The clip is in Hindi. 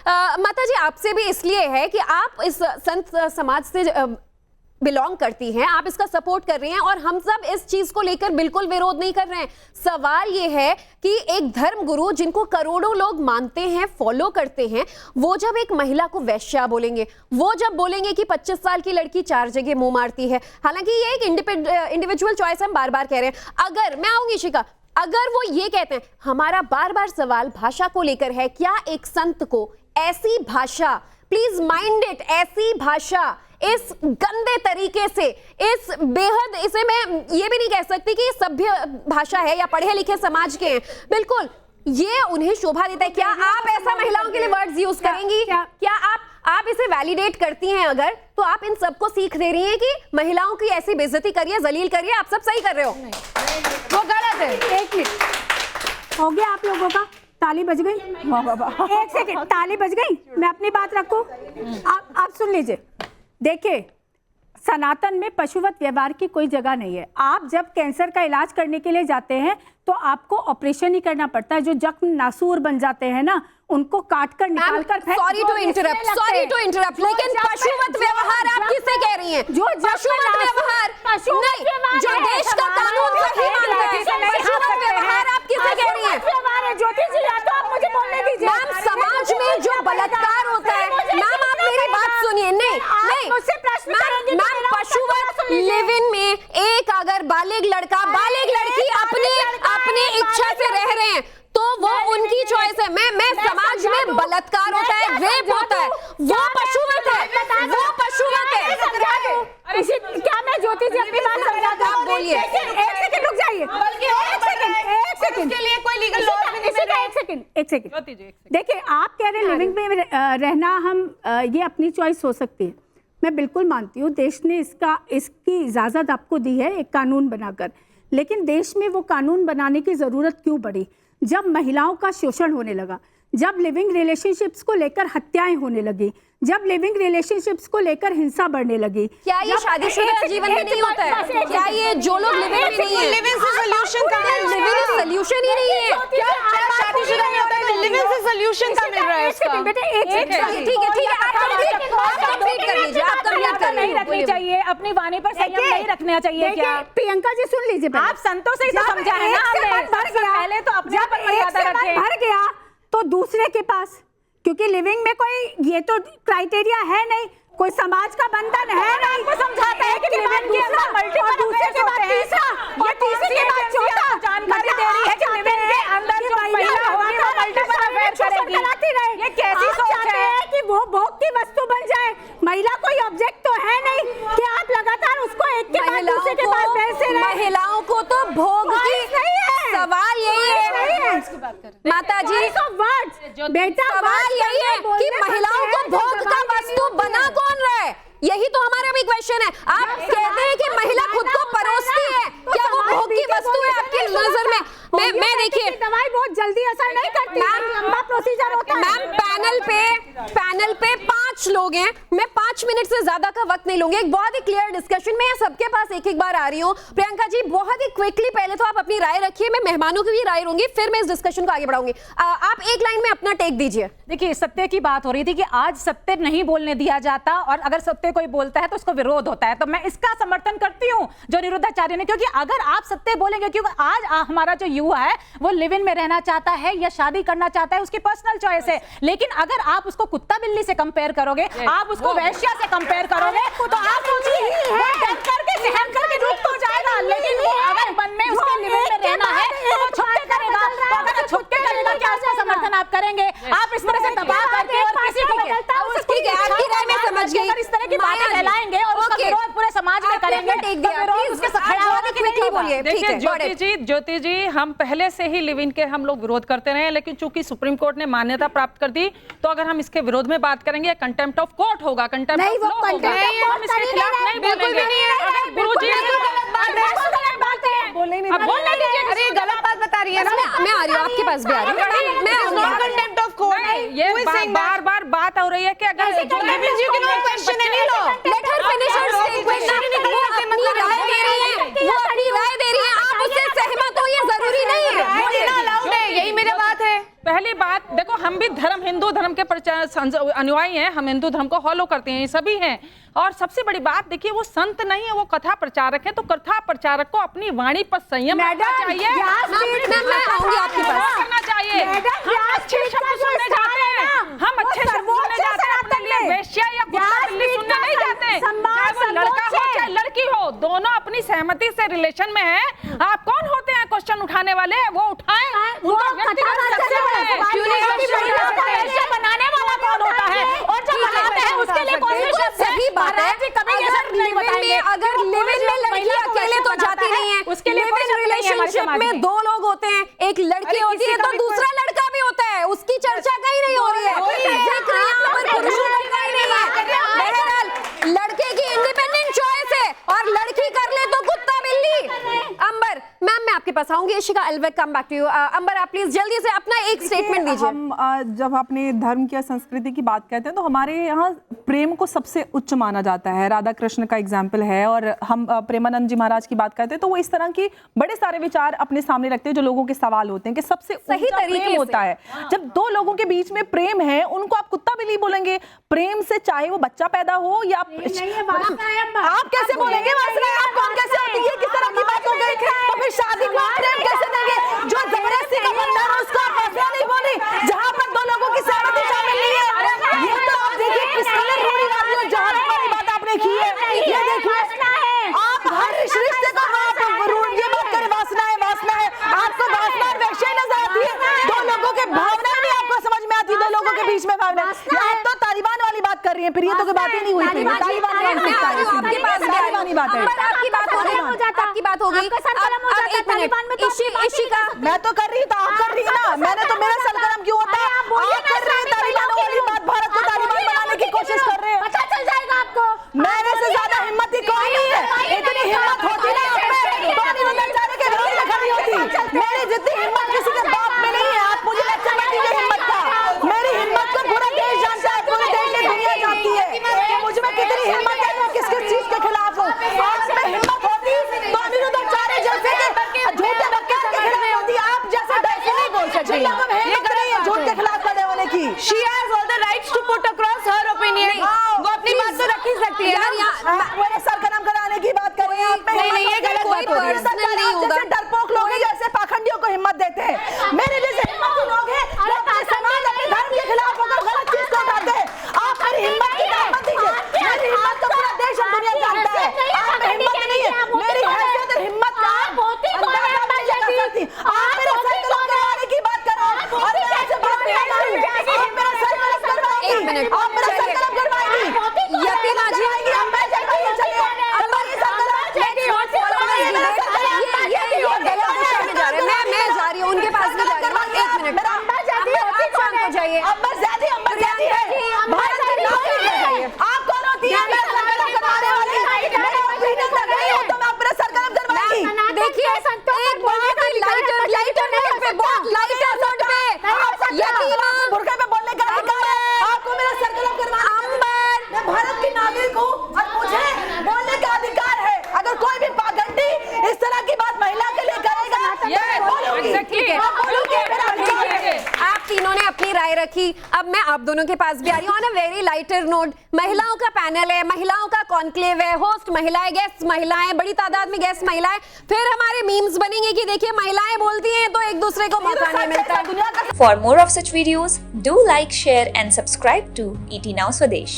माता जी आपसे भी इसलिए है कि आप इस संत समाज से बिलोंग करती हैं, आप इसका सपोर्ट कर रही हैं और हम सब इस चीज को लेकर बिल्कुल विरोध नहीं कर रहे हैं। सवाल ये है कि एक धर्म गुरु जिनको करोड़ों लोग मानते हैं, फॉलो करते हैं, वो जब एक महिला को वैश्या बोलेंगे, वो जब बोलेंगे कि 25 साल की लड़की 4 जगह मुंह मारती है, हालांकि ये एक इंडिविजुअल चॉइस हम बार बार कह रहे हैं। अगर मैं आऊंगी शिखा, अगर वो ये कहते हैं, हमारा बार बार सवाल भाषा को लेकर है, क्या एक संत को ऐसी भाषा, प्लीज माइंड इट, ऐसी भाषा इस गंदे तरीके से, इस बेहद, इसे मैं ये भी नहीं कह सकती कि सभ्य भाषा है या पढ़े लिखे समाज के हैं, बिल्कुल ये उन्हें शोभा देता है। क्या आप ऐसा महिलाओं के लिए वर्ड्स यूज करेंगी? क्या आप इसे वैलिडेट करती हैं? अगर तो आप इन सबको सीख दे रही हैं कि महिलाओं की ऐसी बेइज्जती करिए, जलील करिए, आप सब सही कर रहे हो, वो गलत है। एक मिनट हो गया आप लोगों का, ताली बज गई। एक सेकंड, ताली बज गई, मैं अपनी बात रखूं। आप सुन लीजिए, देखिए सनातन में पशुवत व्यवहार की कोई जगह नहीं है। आप जब कैंसर का इलाज करने के लिए जाते हैं तो आपको ऑपरेशन ही करना पड़ता है। जो जख्म नासूर बन जाते हैं ना, उनको काटकर निकालकर फेंक। सॉरी टू इंटरप्ट, लेकिन पशुवत व्यवहार आप किससे कह रही हैं? जो पशुवत व्यवहार नहीं, जो देश का कानून सही मानता है, पशुवत व्यवहार आप किससे कह रही हैं? ज्योति जी, या तो आप मुझे बोलने दीजिए। मैम, समाज में जो बलात्कार होता है, मैम आप मेरी बात सुनिए। नहीं, मुझसे प्रश्न करेंगी तो मैम, पशुवत लिव इन में एक अगर बालिग लड़का, बालिग लड़की अपनी इच्छा से रह रहे हैं तो वो उनकी चॉइस है। मैं समाज में बलात्कार होता है, रेप होता है, वो पशुवत है, वो पशुवत है। क्या मैं ज्योति जी अपनी बात समझा दूं? आप बोलिए। एक सेकंड रुक जाइए, एक सेकंड के लिए कोई लीगल लॉ एक सेकंड। देखिए आप कह रहे हैं लिविंग में रहना, हम ये अपनी चॉइस हो सकती है, मैं बिल्कुल मानती हूँ। देश ने इसकी इजाज़त आपको दी है एक कानून बनाकर, लेकिन देश में वो कानून बनाने की ज़रूरत क्यों पड़ी? जब महिलाओं का शोषण होने लगा, जब लिविंग रिलेशनशिप्स को लेकर हत्याएं होने लगी, जब लिविंग रिलेशनशिप्स को लेकर हिंसा बढ़ने लगी। क्या ये शादीशुदा जीवन में नहीं होता है? क्या ये जो लोग लिविंग में नहीं है, लिविंग से सॉल्यूशन का सॉल्यूशन ही नहीं है? क्या शादीशुदा में होता है? लिविंग से सॉल्यूशन का मिल रहा है उसका। ठीक है, आप कंप्लीट कर लीजिए, आप कंप्लीट कर नहीं रखनी चाहिए, अपनी वाणी पर संयम नहीं रखना चाहिए। क्या प्रियंका जी सुन लीजिए, आप संतों से ही समझा है ना हमने, पहले तो अपने पर मर्यादा रखें। भर गया तो दूसरे के पास, क्योंकि लिविंग में कोई ये तो क्राइटेरिया है नहीं, कोई समाज का बंधन है नहीं। आपको समझाता है कि लिविंग के अंदर मल्टीपल दूसरे के बाद तीसरा, ये तीसरे के बाद चौथा जानकारी दे रही है कि लिविंग के अंदर जो महिला होगी वो मल्टीपल अफेयर करेगी। ये कैसी सोच है कि वो भोग की वस्तु बन जाए? महिला कोई ऑब्जेक्ट तो है नहीं कि आप लगातार उसको एक के बाद दूसरे के बाद बैठे रहे। महिलाओं को तो भोग की, सवाल यही है माता जी, बेटा सवाल यही है कि महिलाओं को भोग का वस्तु बना कौन रहा है? यही तो हमारा भी क्वेश्चन है। आप कहते हैं कि महिला खुद को परोसती है, क्या वो भोग की वस्तु है आपकी नजर में? मैं देखिए, दवाई बहुत जल्दी असर नहीं करती, लंबा प्रोसीजर होता है। मैम, पैनल पे 5 लोग हैं, मैं 5 मिनट से ज्यादा का वक्त नहीं लूंगी। एक बहुत ही क्लियर डिस्कशन में सबके पास एक बार आ रही हूँ। प्रियंका जी बहुत ही क्विकली पहले तो आप अपनी राय रखिए, मैं मेहमानों की भी राय लूंगी, फिर मैं इस डिस्कशन को आगे बढ़ाऊंगी। आप एक लाइन में अपना टेक दीजिए। देखिए, सत्य की बात हो रही थी कि आज सत्य नहीं बोलने दिया जाता, और अगर सत्य कोई बोलता है तो उसको विरोध होता है, तो मैं इसका समर्थन करती हूँ जो निरुद्धाचार्य ने, क्योंकि अगर आप सत्य बोलेंगे, क्योंकि आज हमारा जो युवा है वो लिव इन में रहना चाहता है या शादी करना चाहता है, उसकी पर्सनल चॉइस है, लेकिन अगर आप उसको कुत्ता बिल्ली से कंपेयर करोगे, आप उसको वैश्या से कंपेयर करोगे, तो आप सोचिए करके सहन करके रुक तो जाएगा, लेकिन वो अगर मन में उसके लिव इन में रहना है तो वो छुपके करेगा। तो अगर छुपके करेगा, क्या उसका समर्थन आप करेंगे? आप इस तरह से दबा करके और किसी को आपकी राय में समझ गई, इस तरह की बातें फैलाएंगे और उसका विरोध पूरे समाज में करेंगे, तो विरोध उसके ज्योति जी, हम पहले से ही लिव इन के हम लोग विरोध करते रहे, लेकिन चूंकि सुप्रीम कोर्ट ने मान्यता प्राप्त कर दी, तो अगर हम इसके विरोध में बात करेंगे, कंटेम्प्ट ऑफ कोर्ट होगा, कंटेम्प्ट ऑफ लॉ होगा, हम इसके खिलाफ नहीं बोलेंगे। गुरुजी बोलने दीजिए, अरे गलत बात बता रही है ना। मैं आ रही हूँ, आपके पास भी आ रही हूँ। मैं कंटेम्प्ट ऑफ कोर्ट, ये बार बात हो रही है कि अगर जो लिविंग जी के लोग क्वेश्चन है, लेट हर फिनिश हर स्टेटमेंट। वो अपनी राय दे रही है, वो अपनी राय दे रही है, आप उससे सहमत हो ये जरूरी नहीं है। बोलना अलाउड है, यही मेरी बात है। पहली बात देखो, हम भी धर्म, हिंदू धर्म के अनुयायी हैं, हम हिंदू धर्म को फॉलो करते हैं, ये सभी हैं। और सबसे बड़ी बात देखिए, वो संत नहीं है, वो कथा प्रचारक है, तो कथा प्रचारक को अपनी वाणी पर संयम रखना चाहिए, करना चाहिए। हम अच्छे शब्द सुनने जाते हैं, हम अच्छे शब्द सुनने जाते हैं, अपने लिए वेश्या या कुत्ता बिल्ली सुनने नहीं जाते, चाहे वो लड़का हो चाहे लड़की हो, दोनों अपनी सहमति से रिलेशन में है। आप कौन होते हैं क्वेश्चन उठाने वाले? वो उठाएं, उनका व्यक्तिगत बनाने वाला कौन होता है और जो बनाते हैं उसके लिए सही बात है। अगर लिव इन में लड़की अकेले तो जाती नहीं है, उसके लिए रिलेशनशिप में दो लोग होते हैं, एक लड़की होती है तो दूसरा लड़का भी होता है, उसकी चर्चा कहीं नहीं हो रही है, जिक्र यहाँ पर पुरुषों का कहीं नहीं है। बहरहाल लड़के की इंडिपेंडेंट चॉइस है और लड़की कर ले तो कुत्ता बिल्ली। अंबर मैम, मैं आपके पास आऊंगी। Ishika, I will come back to you. Ambar, आप प्लीज जल्दी से अपना एक स्टेटमेंट दीजिए। हम जब अपने धर्म की संस्कृति की बात करते हैं तो हमारे यहाँ प्रेम को सबसे उच्च माना जाता है। राधा कृष्ण का एग्जाम्पल है, और हम प्रेमानंद जी महाराज की बात करते हैं तो वो इस तरह की बड़े सारे विचार अपने सामने रखते हैं जो लोगों के सवाल होते हैं कि सबसे सही तरीके होता है जब दो लोगों के बीच में प्रेम है, उनको आप कुत्ता बिल्ली बोलेंगे? प्रेम से चाहे वो बच्चा पैदा हो या आप कैसे बोलेंगे? आप कौन कैसे होती है? किस तरह की बात हो गई? तो फिर शादी को प्रेम कैसे देंगे? जो जबरदस्ती का बंधन है उसको आप ऐसा नहीं बोले जहाँ पर दो लोगों की सहमति शामिल नहीं है। ये तो आप देखिए किस कदर रूढ़िवादी और जहालत वाली बात आपने की है। ये देखिए आप हर रिश्ते को ये बात करें वासना है, आपको वासना और वेश्या नजर आती है, दो लोगों के भावना नहीं आपको समझ में आती, दो लोगों के बीच में भावना। आप तो तालिबान वाली बात कर रही है, फिर ये तो कोई बात ही नहीं हुई। तालिबान बात हो गई। इशिका, मैं तो कर रही था, आप कर रही है ना, मैंने तो मेरा सरगर्म क्यों होता? आप कर रहे हैं तालिबानों वाली बात, भारत को तालिबान बनाने की कोशिश कर रहे हैं। पता चल जाएगा आपको। मेरे से ज्यादा हिम्मत ही कोई नहीं है। इतनी हिम्मत होती ना आप में तो निरुद्धाचार्य के विरोध में खड़ी होती। मेरी जितनी हिम्मत किसी के बाप में नहीं है। आप मुझे लेक्चर मत दीजिए हिम्मत का। मेरी हिम्मत को पूरा देश जानता है, पूरे देश की दुनिया जानती है कि मुझ में कितनी हिम्मत है, मैं किस किस चीज के खिलाफ हूँ। आप में हिम्मत होती तो निरुद्धाचार्य जैसे झूठे बक्के के खिलाफ होती। आप जैसे डरके नहीं बोल सकते। झूठ के खिलाफ खड़े होने की। She has all the rights to put across her opinion. वो अपनी बात तो रख ही सकती है यार। मेरे सर का नाम कराने की बात कर रहे हैं आप। नहीं, ये गलत बात हो रही है। जैसे डरपोक लोग हैं, जैसे पाखंडियों को हिम्मत देते हैं। मेरे जैसे हिम्मती लोग हैं जो अपने समाज, अपने धर्म के खिलाफ होकर गलत चीज को उठाते हैं। आप मेरी हिम्मत की दावत दीजिए। मेरी हिम्मत तो पूरा देश और दुनिया जानता है। आप में हिम्मत नहीं है। मेरी हैसियत और हिम्मत का अंदाजा नहीं लगा सकती। आप मेरे सर को करवाने की बात करो और मैं ऐसे बात नहीं करूं। आप मेरा सर गलत करवाएंगी। एक मिनट, आप मेरा सर गलत करवाएंगी। यकीन आ जाएगी। आप मैं चलिए चलिए अंदर ये सर गलत मैं जा रही हूँ, उनके पास भी जा रही हूँ। एक मिनट, शांत हो जाइए। अंबर ज़्यादा है। भारत की नागरिक है। आप कौन होती है? मैं सर गलत करवाने वाली। मैं ओपिनियन रख रही हूँ तो मैं अपना सर गलत करवाऊंगी। देखिए, एक बहुत ही लाइटर नोट पे, बहुत लाइटर नोट पे यकीना बुर्का पे बोलने का अधिकार है। आपको मेरा सर गलत करवाना। अंबर, मैं भारत की नागरिक हूँ और मुझे बोलने का अधिकार है। अगर कोई भी पाखंडी इस तरह की बात महिला के लिए करेगा तो मैं बोलूंगी। आप तीनों ने अपनी राय रखी, अब मैं आप दोनों के पास भी आ रही हूँ। On a very lighter note, महिलाओं का पैनल है, महिलाओं का कॉन्क्लेव है, होस्ट महिलाएं, गेस्ट महिलाएं, बड़ी तादाद में गेस्ट महिलाएं, फिर हमारे मीम्स बनेंगे कि देखिए महिलाएं बोलती हैं तो एक दूसरे को मौका नहीं मिलता है। For more of such videos, do like, share and subscribe to ET Now Swadesh.